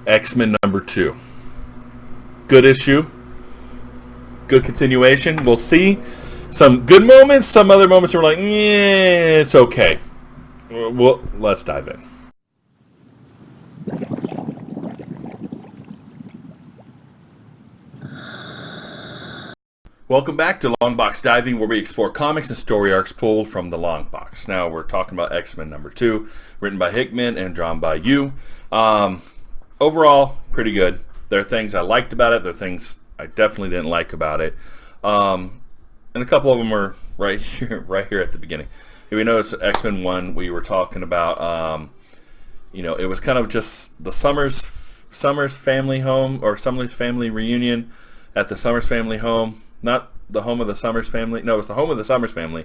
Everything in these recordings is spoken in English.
X-Men number 2. Good issue. Good continuation. We'll see. Some good moments, some other moments we're like, yeah, it's okay. Well, let's dive in. Welcome back to Longbox Diving, where we explore comics and story arcs pulled from the Longbox. Now we're talking about X-Men number 2, written by Hickman and drawn by you. Overall, pretty good. There are things I liked about it. There are things I definitely didn't like about it. And a couple of them were right here at the beginning. We know it's X-Men 1. We were talking about, it was kind of just the Summers family home, or Summers family reunion at the Summers family home. Not the home of the Summers family. No, it was the home of the Summers family.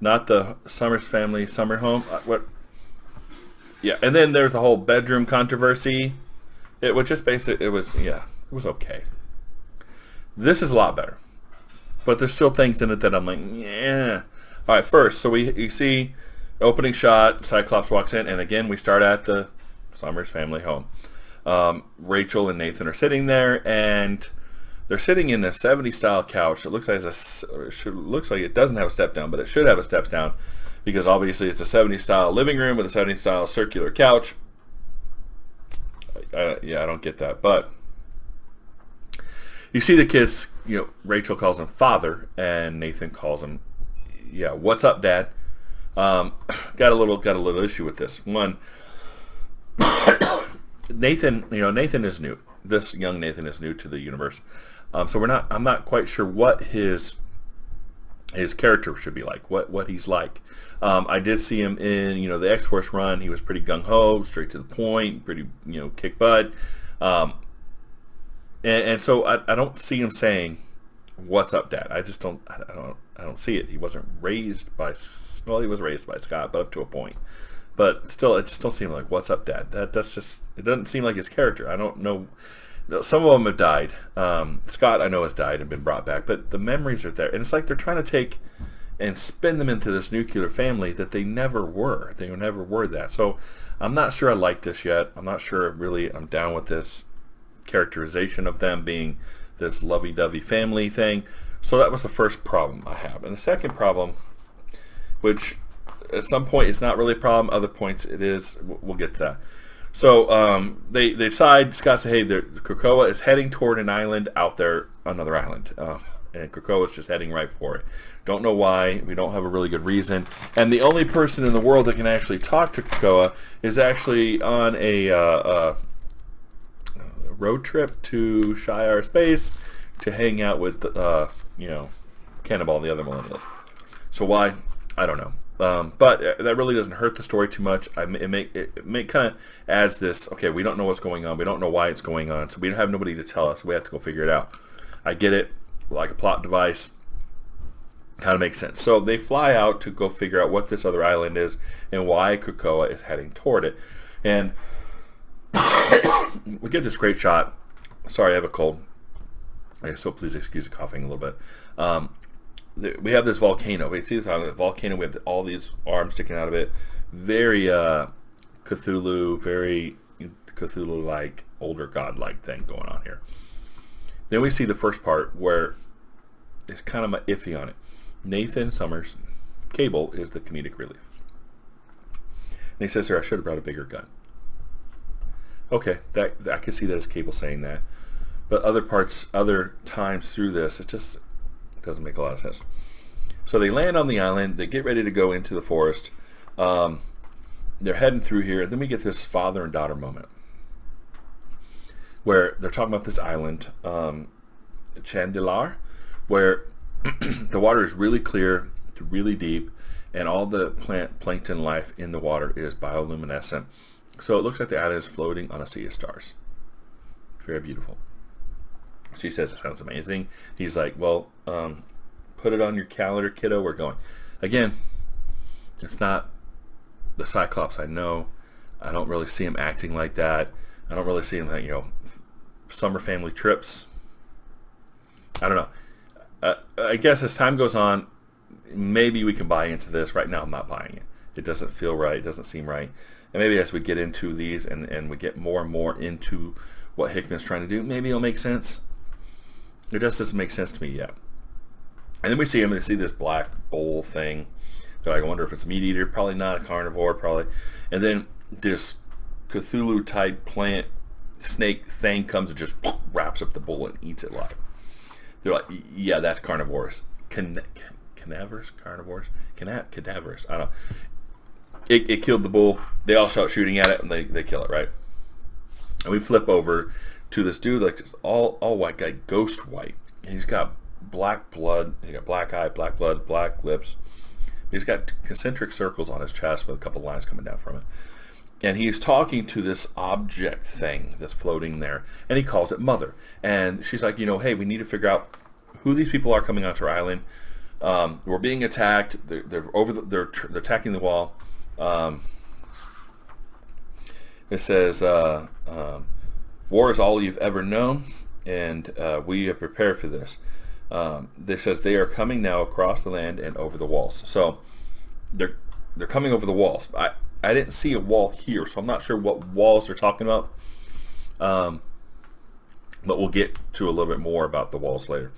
Not the Summers family summer home. What? Yeah, and then there's the whole bedroom controversy. It was just basically, it was okay. This is a lot better. But there's still things in it that I'm like, yeah. All right, first, so you see opening shot, Cyclops walks in, and again, we start at the Summers family home. Rachel and Nathan are sitting there, and they're sitting in a 70s style couch. It looks like it doesn't have a step down, but it should have a step down because obviously it's a 70s style living room with a 70s style circular couch. I don't get that, but you see the kids. Rachel calls him father, and Nathan calls him, what's up, Dad? Got a little issue with this one. Nathan is new. This young Nathan is new to the universe. So I'm not quite sure what his character should be like, what he's like. I did see him in, the X-Force run. He was pretty gung-ho, straight to the point, pretty, kick butt. And so I don't see him saying, what's up, Dad? I just don't see it. He wasn't raised by, he was raised by Scott, but up to a point. But still, it just don't seem like, what's up, Dad? It doesn't seem like his character. I don't know. Some of them have died. Scott, I know, has died and been brought back, but the memories are there. And it's like they're trying to take and spin them into this nuclear family that they never were. They never were that. So I'm not sure I like this yet. I'm not sure really I'm down with this characterization of them being this lovey-dovey family thing. So that was the first problem I have. And the second problem, which at some point it's not really a problem, other points it is. We'll get to that. So they decide, Scott said, hey, Krakoa is heading toward an island out there, another island. And Krakoa is just heading right for it. Don't know why. We don't have a really good reason. And the only person in the world that can actually talk to Krakoa is actually on a road trip to Shi'ar space to hang out with, Cannonball and the other Millennials. So why? I don't know. But that really doesn't hurt the story too much. It kind of adds this, okay, we don't know what's going on. We don't know why it's going on. So we don't have nobody to tell us. We have to go figure it out. I get it. Like a plot device. Kind of makes sense. So they fly out to go figure out what this other island is and why Krakoa is heading toward it. And we get this great shot. Sorry, I have a cold. So please excuse the coughing a little bit. We have this volcano. We see this volcano. We have all these arms sticking out of it. Very Cthulhu, very Cthulhu-like, older god-like thing going on here. Then we see the first part where it's kind of iffy on it. Nathan Summers, Cable, is the comedic relief. And he says here, I should have brought a bigger gun. Okay, that I can see that as Cable saying that. But other times through this, it just doesn't make a lot of sense. So they land on the island. They get ready to go into the forest. They're heading through here. And then we get this father and daughter moment where they're talking about this island, Chandilar, where the water is really clear, really deep, and all the plankton life in the water is bioluminescent. So it looks like the island is floating on a sea of stars. Very beautiful. She says, it sounds amazing. He's like, well, put it on your calendar, kiddo. We're going. Again, it's not the Cyclops I know. I don't really see him acting like that. I don't really see him like, summer family trips. I don't know. I guess as time goes on, maybe we can buy into this. Right now, I'm not buying it. It doesn't feel right. It doesn't seem right. And maybe as we get into these and we get more and more into what Hickman's trying to do, maybe it'll make sense. It just doesn't make sense to me yet. And then we see him, and they see this black bowl thing. So I wonder if it's meat eater. Probably not. A carnivore, probably. And then this Cthulhu-type plant snake thing comes and just wraps up the bull and eats it live. They're like, yeah, that's carnivores. Carnivores? Cadaverous. I don't know. It killed the bull. They all start shooting at it, and they kill it, right? And we flip over to this dude, like this all white guy, ghost white. And he's got black blood. He got black eye, black blood, black lips. He's got concentric circles on his chest with a couple lines coming down from it. And he's talking to this object thing that's floating there, and he calls it Mother. And she's like, hey, we need to figure out who these people are coming onto our island. We're being attacked. They're attacking the wall. It says, war is all you've ever known, and we are prepared for this. This says they are coming now across the land and over the walls. So they're coming over the walls. I didn't see a wall here, so I'm not sure what walls they're talking about. But we'll get to a little bit more about the walls later.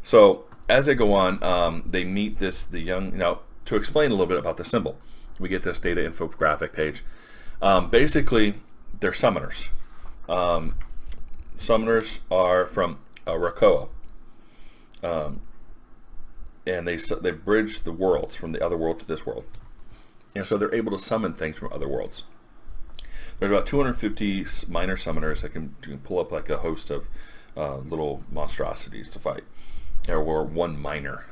So as they go on, they meet now to explain a little bit about the symbol, we get this data infographic page. Basically, they're summoners. Summoners are from Rakoa. And they bridge the worlds from the other world to this world. And so they're able to summon things from other worlds. There's about 250 minor summoners that can pull up like a host of little monstrosities to fight, or one minor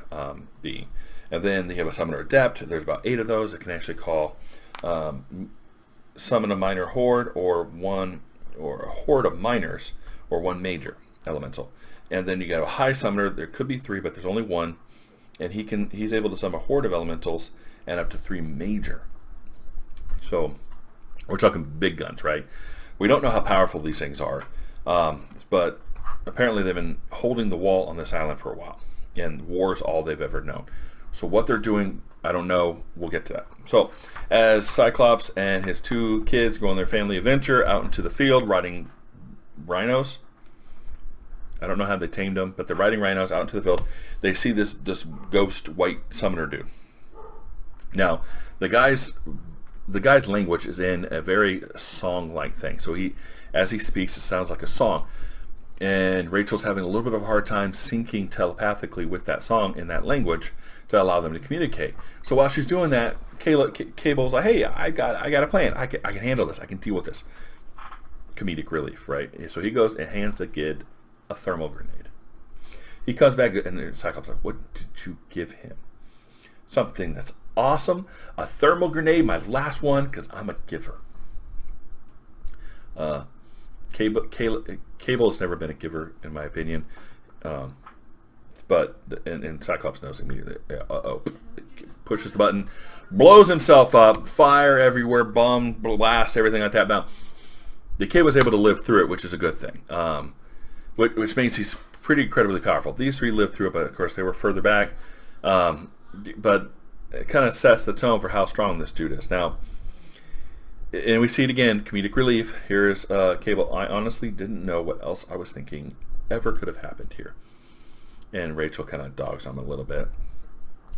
being. And then they have a summoner adept. There's about 8 of those that can actually summon a minor horde, or a horde of minors, or one major elemental. And then you got a high summoner. There could be 3, but there's only 1, and he's able to summon a horde of elementals and up to 3 major. So we're talking big guns, right? We don't know how powerful these things are, but apparently they've been holding the wall on this island for a while, and war's all they've ever known. So what they're doing, I don't know. We'll get to that. So as Cyclops and his 2 kids go on their family adventure out into the field riding rhinos, I don't know how they tamed them, but they're riding rhinos out into the field. They see this ghost white summoner dude. Now, the guy's language is in a very song-like thing. So as he speaks, it sounds like a song. And Rachel's having a little bit of a hard time syncing telepathically with that song in that language to allow them to communicate. So while she's doing that, Cable's like, hey, I got a plan. I can handle this. I can deal with this. Comedic relief, right? So he goes and hands the kid a thermal grenade. He comes back, and Cyclops is like, what did you give him? Something that's awesome. A thermal grenade, my last one, because I'm a giver. Cable has never been a giver, in my opinion. But Cyclops knows immediately. Pushes the button, blows himself up, fire everywhere, bomb, blast, everything like that. Now, the kid was able to live through it, which is a good thing. Which means he's pretty incredibly powerful. These 3 lived through it, but of course they were further back. But it kind of sets the tone for how strong this dude is. Now, and we see it again, comedic relief. Here's Cable. I honestly didn't know what else I was thinking ever could have happened here. And Rachel kind of dogs on him a little bit.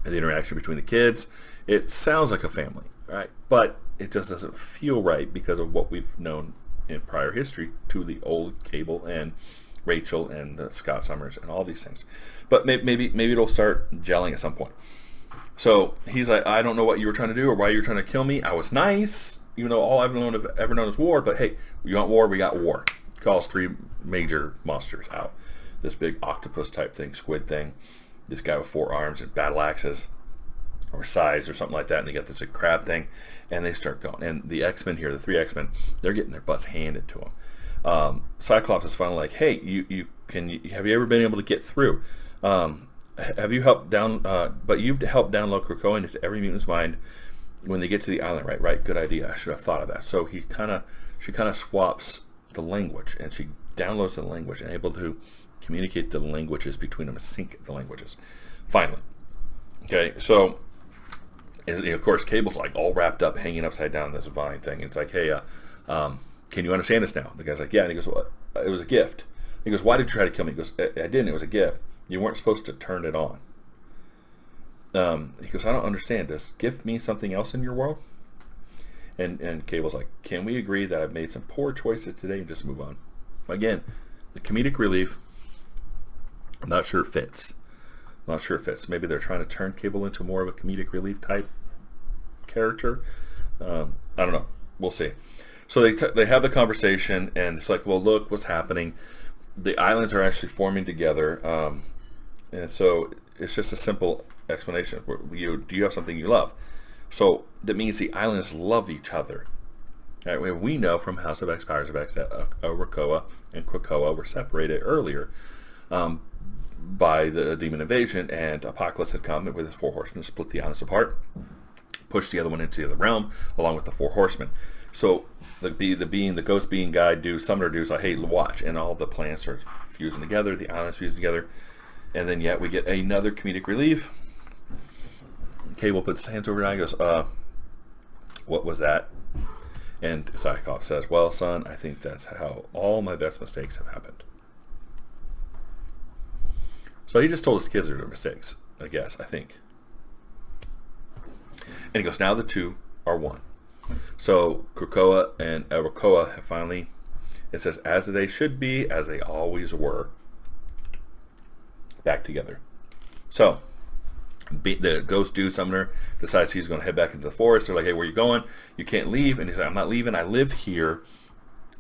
And the interaction between the kids, it sounds like a family, right? But it just doesn't feel right because of what we've known in prior history to the old Cable and Rachel and Scott Summers and all these things. But maybe it'll start gelling at some point. So he's like, I don't know what you were trying to do or why you were trying to kill me. I was nice, even though all I've ever known is war. But hey, you want war? We got war. Calls 3 major monsters out. This big octopus type thing, squid thing. This guy with 4 arms and battle axes or scythes or something like that. And they got this crab thing. And they start going. And the X-Men here, the 3 X-Men, they're getting their butts handed to them. Cyclops is finally like, hey, have you ever been able to get through? Have you helped but you've helped download Krakoa into every mutant's mind when they get to the island, right? Good idea. I should have thought of that. So she kind of swaps the language, and she downloads the language and able to communicate the languages between them, sync the languages. Finally. Okay, so And of course, Cable's like all wrapped up, hanging upside down in this vine thing. It's like, hey, can you understand this now? The guy's like, yeah. And he goes, well, it was a gift. He goes, why did you try to kill me? He goes, I didn't. It was a gift. You weren't supposed to turn it on. He goes, I don't understand. Does gift mean something else in your world? And Cable's like, can we agree that I've made some poor choices today and just move on? Again, the comedic relief, I'm not sure it fits. Not sure it fits. Maybe they're trying to turn Cable into more of a comedic relief type character. I don't know. We'll see. So they have the conversation, and it's like, well, look what's happening. The islands are actually forming together, and so it's just a simple explanation. Do you have something you love? So that means the islands love each other. Right? We know from House of X, Powers of X, that Urakoa and Krakoa were separated earlier by the demon invasion, and Apocalypse had come with his 4 horsemen, split the islands apart, pushed the other one into the other realm, along with the 4 horsemen. So the ghost being guy summoner dude's like, hey, watch, and all the planets are fusing together, the islands fusing together, and then yet we get another comedic relief. Cable puts his hands over his eye and goes, what was that? And Cyclops says, well, son, I think that's how all my best mistakes have happened. So he just told his kids they're mistakes, I guess, I think. And he goes, now the two are one. So Krakoa and Urakoa have finally, it says, as they should be, as they always were, back together. So the ghost dude summoner decides he's going to head back into the forest. They're like, hey, where are you going? You can't leave. And he's like, I'm not leaving. I live here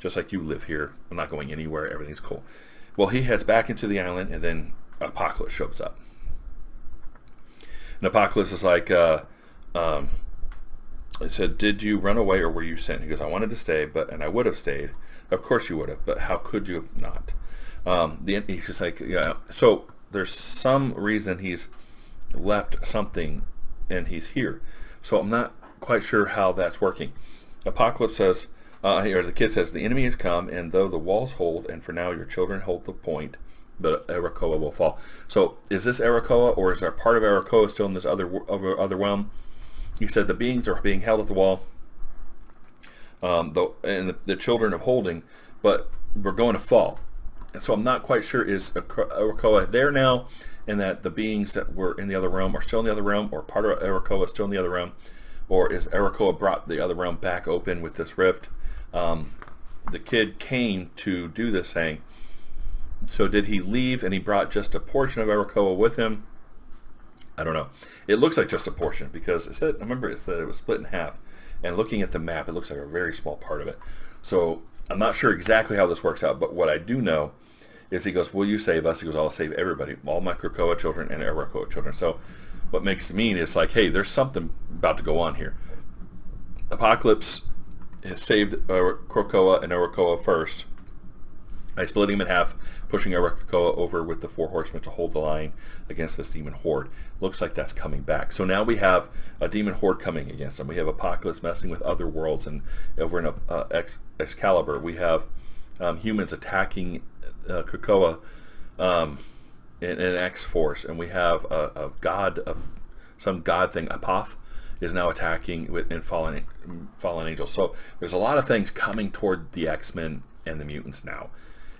just like you live here. I'm not going anywhere. Everything's cool. Well, he heads back into the island, and then Apocalypse shows up. And Apocalypse is like, I said, did you run away or were you sent? He goes, I wanted to stay, and I would have stayed. Of course you would have, but how could you have not? He's just like, yeah. So there's some reason he's left something and he's here. So I'm not quite sure how that's working. Apocalypse says, or the kid says, the enemy has come, and though the walls hold, and for now your children hold the point, but Urakoa will fall. So is this Urakoa, or is there part of Urakoa still in this other realm? He said the beings are being held at the wall, and the children are holding, but we're going to fall. And so I'm not quite sure, is Urakoa there now, and that the beings that were in the other realm are still in the other realm, or part of Urakoa is still in the other realm, or is Urakoa brought the other realm back open with this rift? The kid came to do this thing. So did he leave and he brought just a portion of Urakoa with him? I don't know. It looks like just a portion, because it said, remember it said it was split in half, and looking at the map it looks like a very small part of it. So I'm not sure exactly how this works out, but what I do know is he goes, will you save us? He goes, I'll save everybody, all my Krakoa children and Urakoa children. So what makes it mean is like, hey, there's something about to go on here. Apocalypse has saved Krakoa and Urakoa first by splitting him in half, pushing Urakoa over with the 4 horsemen to hold the line against this demon horde. Looks like that's coming back. So now we have a demon horde coming against them. We have Apocalypse messing with other worlds, and over in Excalibur we have humans attacking Krakoa in an X-Force, and we have a god, some god thing, Apoth, is now attacking and fallen angels. So there's a lot of things coming toward the X-Men and the mutants now,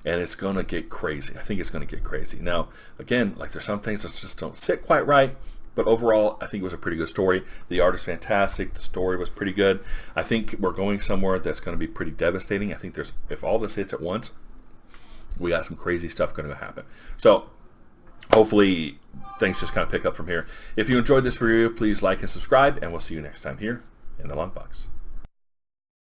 and it's going to get crazy. I think it's going to get crazy. Now, again, like there's some things that just don't sit quite right, but overall, I think it was a pretty good story. The art is fantastic. The story was pretty good. I think we're going somewhere that's going to be pretty devastating. I think if all this hits at once, we got some crazy stuff going to happen. So hopefully things just kind of pick up from here. If you enjoyed this review, please like and subscribe, and we'll see you next time here in the Long Box.